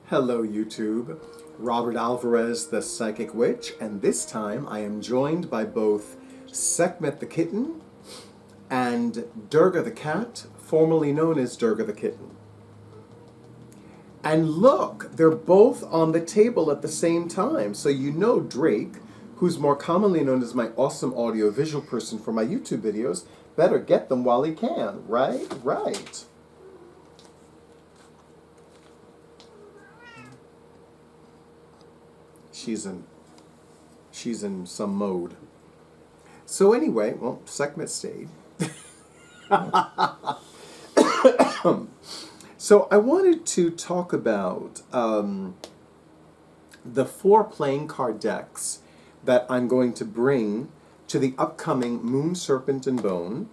Hello YouTube, Robert Alvarez the Psychic Witch, and this time I am joined by both Sekhmet the Kitten and Durga the Cat, formerly known as Durga the Kitten. And look, they're both on the table at the same time, so you know Drake, who's more commonly known as my awesome audio-visual person for my YouTube videos, better get them while he can, right? Right. She's in some mode. So anyway, well, Sekhmet stayed. So I wanted to talk about the 4 playing card decks that I'm going to bring to the upcoming Moon, Serpent, and Bone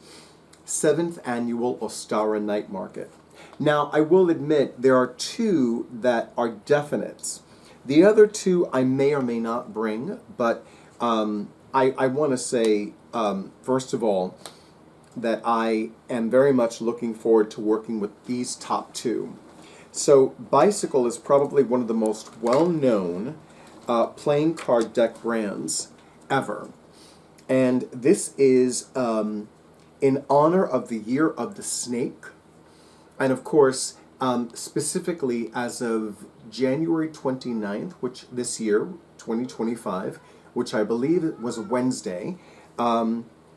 7th Annual Ostara Night Market. Now, I will admit there are 2 that are definites. The other 2 I may or may not bring, but I want to say, first of all, that I am very much looking forward to working with these top 2. So Bicycle is probably one of the most well-known playing card deck brands ever. And this is in honor of the Year of the Snake. And of course, specifically as of January 29th, which this year, 2025, which I believe was a Wednesday,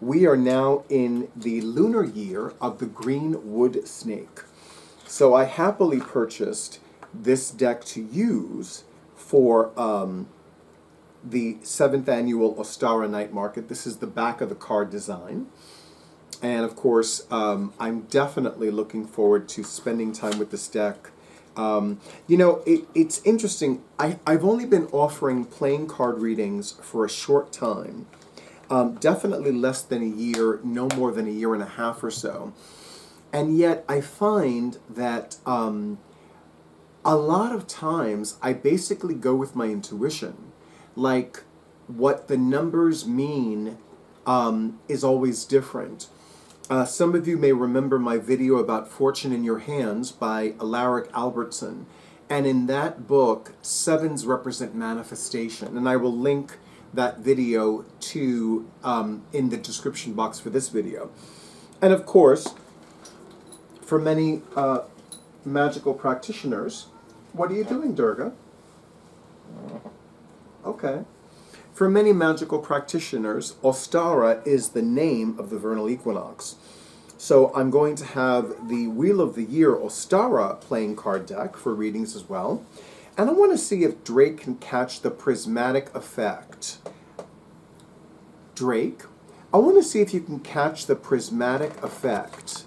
we are now in the lunar year of the green wood snake. So I happily purchased this deck to use for the 7th Annual Ostara Night Market. This is the back of the card design. And of course, I'm definitely looking forward to spending time with this deck. You know, it's interesting. I've only been offering playing card readings for a short time. Definitely less than a year, no more than a year and a half or so. And yet I find that a lot of times I basically go with my intuition. Like, what the numbers mean is always different. Some of you may remember my video about Fortune in Your Hands by Alaric Albertson. And in that book, 7s represent manifestation. And I will link that video to in the description box for this video. And of course, for many magical practitioners, what are you doing, Durga? Okay. For many magical practitioners, Ostara is the name of the vernal equinox. So I'm going to have the Wheel of the Year Ostara playing card deck for readings as well. And I want to see if Drake can catch the prismatic effect. Drake, I want to see if you can catch the prismatic effect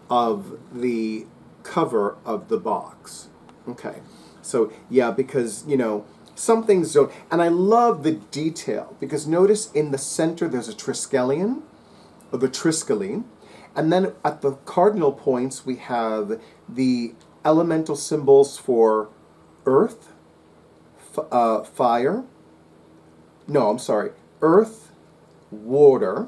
of the cover of the box. Okay. So, yeah, because, you know, some things don't, and I love the detail, because notice in the center there's a triskelion, or the triskele, and then at the cardinal points we have the elemental symbols for earth, fire, no, I'm sorry, earth, water,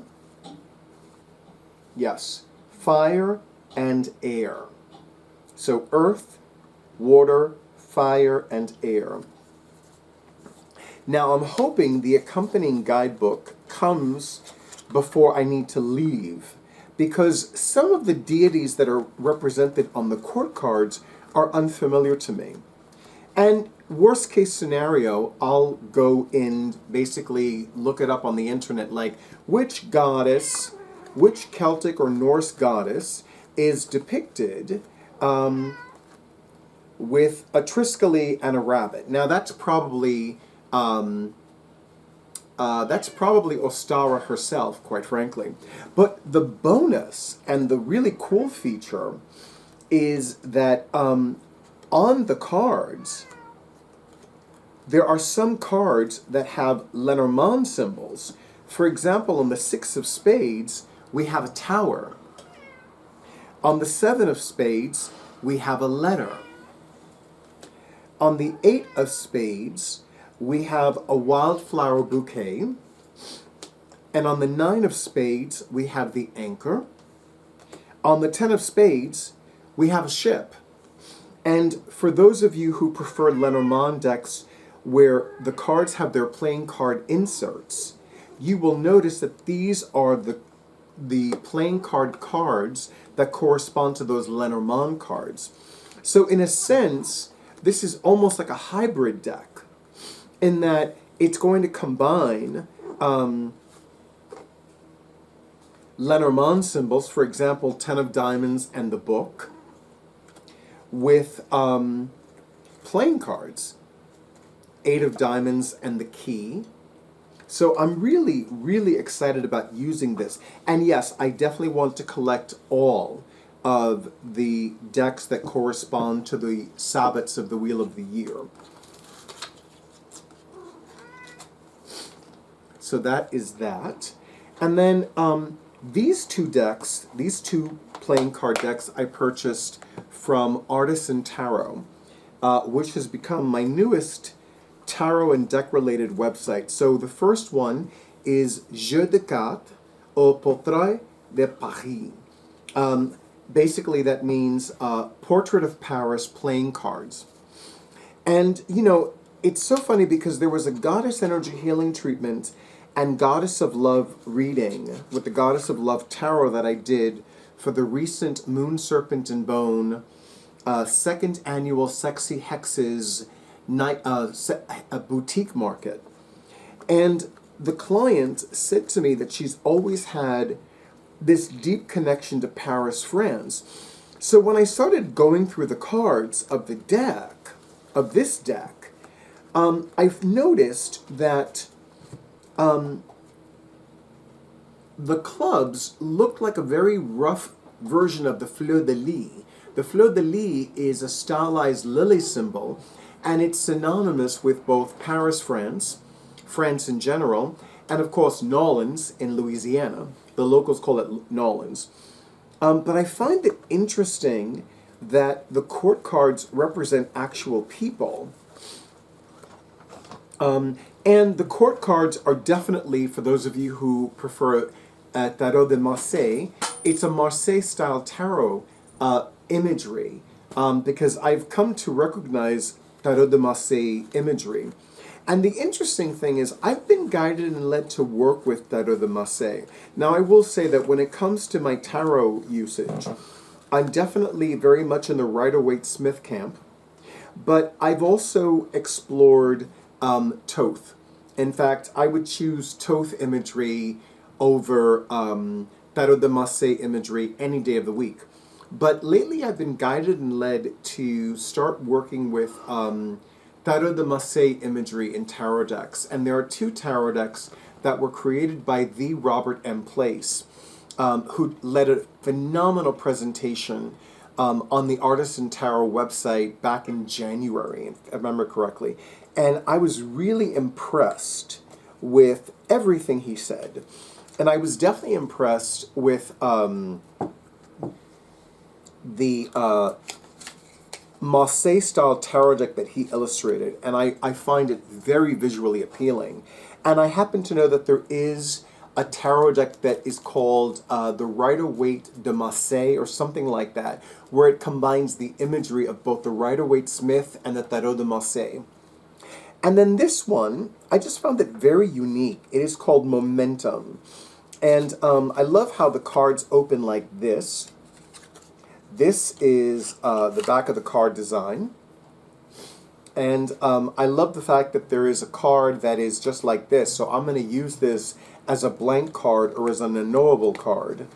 yes, fire and air. So earth, water, fire, and air. Now, I'm hoping the accompanying guidebook comes before I need to leave, because some of the deities that are represented on the court cards are unfamiliar to me. And worst case scenario, I'll go and basically look it up on the internet, like which goddess, which Celtic or Norse goddess is depicted with a triskele and a rabbit. Now, that's probably Ostara herself, quite frankly. But the bonus and the really cool feature is that on the cards, there are some cards that have Lenormand symbols. For example, on the 6 of spades, we have a tower. On the 7 of spades, we have a letter. On the 8 of spades, we have a wildflower bouquet. And on the 9 of spades, we have the anchor. On the 10 of spades, we have a ship. And for those of you who prefer Lenormand decks where the cards have their playing card inserts, you will notice that these are the playing card cards that correspond to those Lenormand cards. So in a sense, this is almost like a hybrid deck in that it's going to combine Lenormand symbols, for example, 10 of diamonds and the book, with playing cards, 8 of diamonds and the key. So I'm really, really excited about using this. And yes, I definitely want to collect all of the decks that correspond to the Sabbats of the Wheel of the Year. So that is that. And then these two decks, these two playing card decks I purchased from Artisan Tarot, which has become my newest tarot and deck related website. So the first one is Jeu de cartes au portrait de Paris. Basically that means Portrait of Paris playing cards. And you know, it's so funny because there was a Goddess Energy Healing treatment and Goddess of Love reading with the Goddess of Love tarot that I did for the recent Moon Serpent and Bone second annual Sexy Hexes a boutique market. And the client said to me that she's always had this deep connection to Paris, France. So when I started going through the cards of the deck, of this deck, I've noticed that the clubs looked like a very rough version of the fleur de lis. The fleur de lis is a stylized lily symbol, and it's synonymous with both Paris, France, France in general, and of course Nolens in Louisiana. The locals call it Nolens. But I find it interesting that the court cards represent actual people. And the court cards are definitely, for those of you who prefer Tarot de Marseille, it's a Marseille-style tarot imagery, because I've come to recognize Tarot de Marseille imagery. And the interesting thing is I've been guided and led to work with Tarot de Marseille. Now I will say that when it comes to my tarot usage, I'm definitely very much in the Rider-Waite-Smith camp, but I've also explored Thoth. In fact, I would choose Thoth imagery over Tarot de Marseille imagery any day of the week. But lately I've been guided and led to start working with Tarot de Marseille imagery in tarot decks. And there are 2 tarot decks that were created by the Robert M. Place, who led a phenomenal presentation on the Artisan Tarot website back in January, if I remember correctly. And I was really impressed with everything he said. And I was definitely impressed with the Marseille-style tarot deck that he illustrated, and I find it very visually appealing. And I happen to know that there is a tarot deck that is called the Rider-Waite de Marseille, or something like that, where it combines the imagery of both the Rider-Waite-Smith and the Tarot de Marseille. And then this one, I just found it very unique. It is called Momentum. And I love how the cards open like this. This is the back of the card design. And I love the fact that there is a card that is just like this. So I'm going to use this as a blank card or as an unknowable card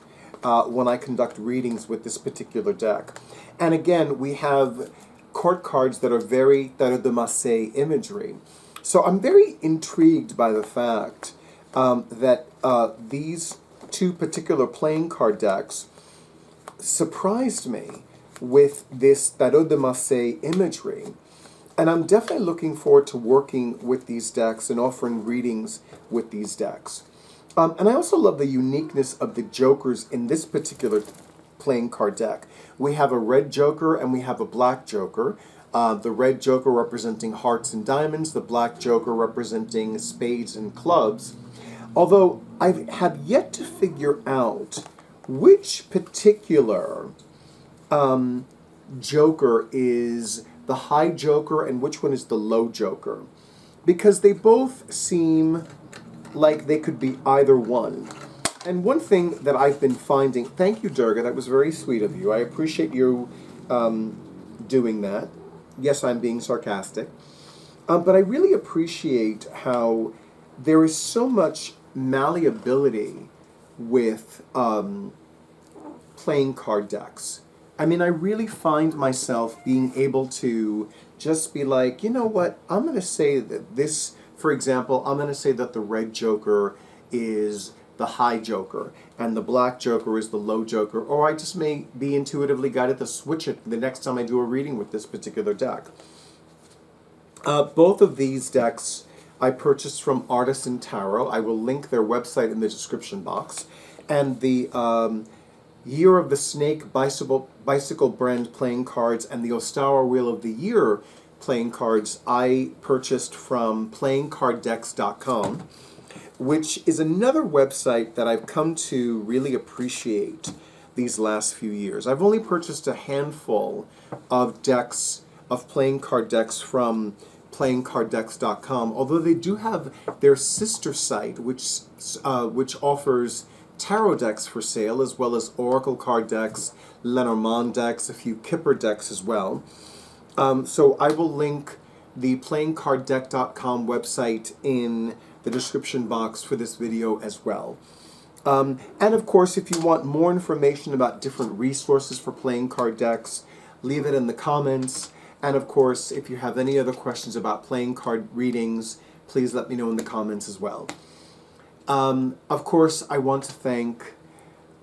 when I conduct readings with this particular deck. And again, we have court cards that are very Tarot de Marseille imagery. So I'm very intrigued by the fact that these 2 particular playing card decks surprised me with this Tarot de Marseille imagery. And I'm definitely looking forward to working with these decks and offering readings with these decks. And I also love the uniqueness of the jokers in this particular playing card deck. We have a red joker and we have a black joker. The red joker representing hearts and diamonds, the black joker representing spades and clubs. Although I have yet to figure out which particular joker is the high joker and which one is the low joker, because they both seem like they could be either one. And one thing that I've been finding, thank you, Durga, that was very sweet of you. I appreciate you doing that. Yes, I'm being sarcastic. But I really appreciate how there is so much malleability with playing card decks. I mean, I really find myself being able to just be like, you know what, I'm going to say that this, for example, I'm going to say that the red joker is the high joker and the black joker is the low joker, or I just may be intuitively guided to switch it the next time I do a reading with this particular deck. Both of these decks I purchased from Artisan Tarot. I will link their website in the description box. And the Year of the Snake Bicycle brand playing cards and the Ostara Wheel of the Year playing cards I purchased from playingcarddecks.com, which is another website that I've come to really appreciate these last few years. I've only purchased a handful of decks, of playing card decks from playingcarddecks.com, although they do have their sister site, which offers tarot decks for sale, as well as oracle card decks, Lenormand decks, a few Kipper decks as well. So I will link the playingcarddeck.com website in the description box for this video as well. And of course, if you want more information about different resources for playing card decks, leave it in the comments. And of course, if you have any other questions about playing card readings, please let me know in the comments as well. Of course, I want to thank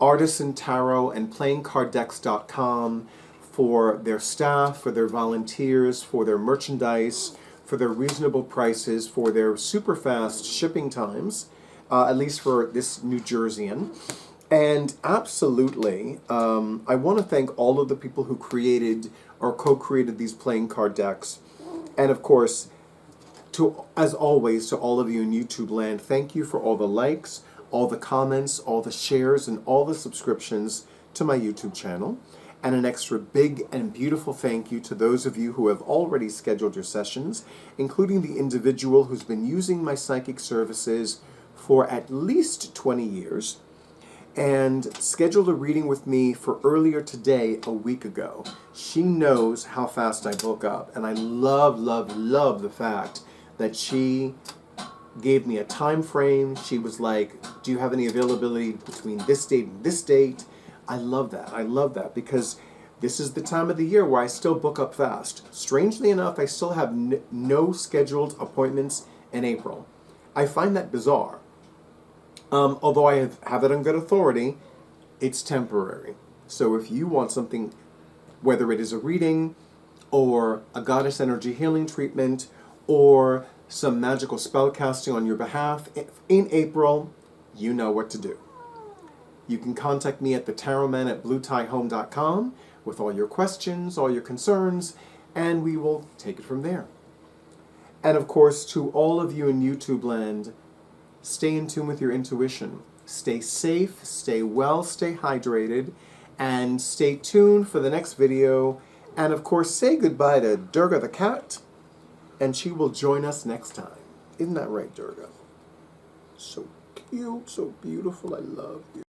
Artisan Tarot and playingcarddecks.com for their staff, for their volunteers, for their merchandise, for their reasonable prices, for their super fast shipping times, at least for this New Jerseyan. And absolutely, I want to thank all of the people who created or co-created these playing card decks. And of course, as always, to all of you in YouTube land, thank you for all the likes, all the comments, all the shares, and all the subscriptions to my YouTube channel. And an extra big and beautiful thank you to those of you who have already scheduled your sessions, including the individual who's been using my psychic services for at least 20 years and scheduled a reading with me for earlier today, a week ago. She knows how fast I book up, and I love, love, love the fact that she gave me a time frame. She was like, do you have any availability between this date and this date? I love that. I love that because this is the time of the year where I still book up fast. Strangely enough, I still have no scheduled appointments in April. I find that bizarre. Although I have it on good authority, it's temporary. So if you want something, whether it is a reading or a goddess energy healing treatment or some magical spell casting on your behalf in April, you know what to do. You can contact me at thetarotman@bluetiehome.com with all your questions, all your concerns, and we will take it from there. And of course, to all of you in YouTube land, stay in tune with your intuition. Stay safe, stay well, stay hydrated, and stay tuned for the next video. And of course, say goodbye to Durga the cat, and she will join us next time. Isn't that right, Durga? So cute, so beautiful, I love you.